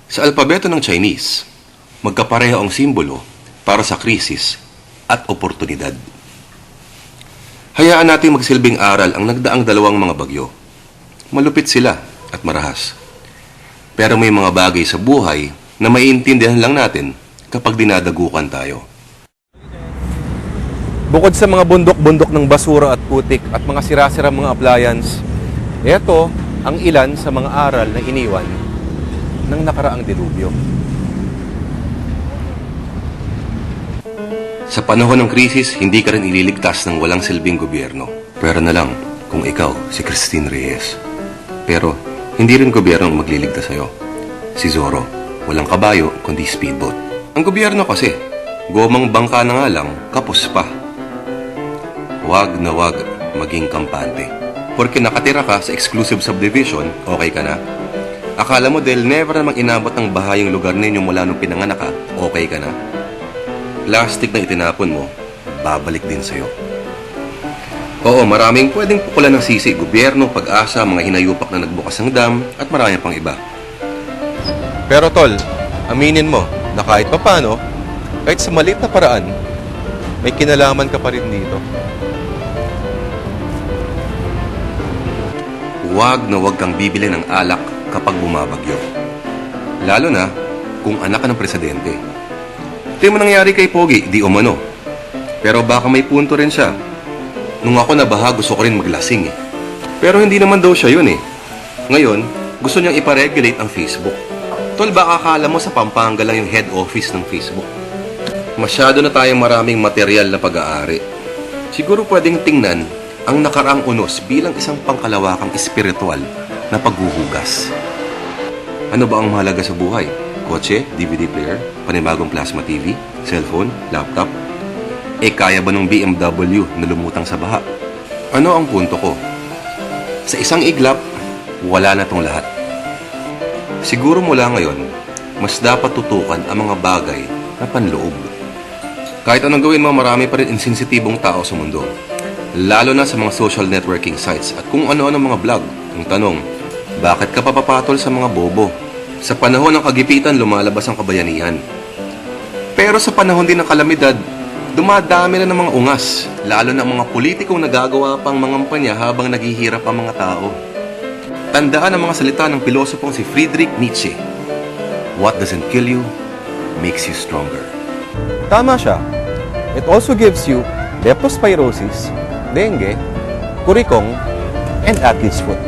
Sa alpabeto ng Chinese, magkapareho ang simbolo para sa krisis at oportunidad. Hayaan natin magsilbing aral ang nagdaang dalawang mga bagyo. Malupit sila at marahas. Pero may mga bagay sa buhay na maiintindihan lang natin kapag dinadagukan tayo. Bukod sa mga bundok-bundok ng basura at putik at mga sira-sira mga appliance, ito ang ilan sa mga aral na iniwan ng nakaraang dilubyo. Sa panahon ng krisis, hindi ka rin ililigtas ng walang silbing gobyerno. Pero na lang kung ikaw si Christine Reyes. Pero hindi rin gobyerno ang magliligtas sa'yo. Si Zorro, walang kabayo kundi speedboat. Ang gobyerno kasi, gomang bangka na nga lang, kapos pa. Wag na wag maging kampante. Porque nakatira ka sa exclusive subdivision, okay ka na. Akala mo dahil never namang inabot ng baha yung lugar ninyo mula nung pinanganak ka, okay ka na. Plastic na itinapon mo, babalik din sa'yo. Oo, maraming pwedeng pukulan ng sisi, gobyerno, pag-asa, mga hinayupak na nagbukas ng dam, at marami pang iba. Pero tol, aminin mo na kahit papano, kahit sa maliit na paraan, may kinalaman ka pa rin dito. Huwag na huwag kang bibili ng alak kapag bumabagyo. Lalo na kung anak ka ng presidente. Ito yung nangyari kay Pogi, di umano. Pero baka may punto rin siya. Nung ako nabaha, gusto ko rin maglasing eh. Pero hindi naman daw siya yun eh. Ngayon, gusto niyang iparegulate ang Facebook. Tol, baka akala mo sa Pampanga lang yung head office ng Facebook. Masyado na tayong maraming material na pag-aari. Siguro pwedeng tingnan ang nakaraang unos bilang isang pangkalawakang espiritual na paghuhugas. Ano ba ang mahalaga sa buhay? Kotse, DVD player, panibagong plasma TV, cellphone, laptop? Kaya ba ng BMW na lumutang sa baha? Ano ang punto ko? Sa isang iglap, wala na tong lahat. Siguro mula ngayon, mas dapat tutukan ang mga bagay na panloob. Kahit anong gawin mo, marami pa rin insensitibong tao sa mundo. Lalo na sa mga social networking sites at kung ano-ano mga vlog. Ang tanong, bakit ka papapatol sa mga bobo? Sa panahon ng kagipitan, lumalabas ang kabayanihan. Pero sa panahon din ng kalamidad, dumadami na ng mga ungas. Lalo na mga politikong nagagawa pang mangampanya habang naghihirap ang mga tao. Tandaan ang mga salita ng pilosopong si Friedrich Nietzsche. What doesn't kill you, makes you stronger. Tama siya. It also gives you leptospirosis, dengue, kurikong, and athlete's foot.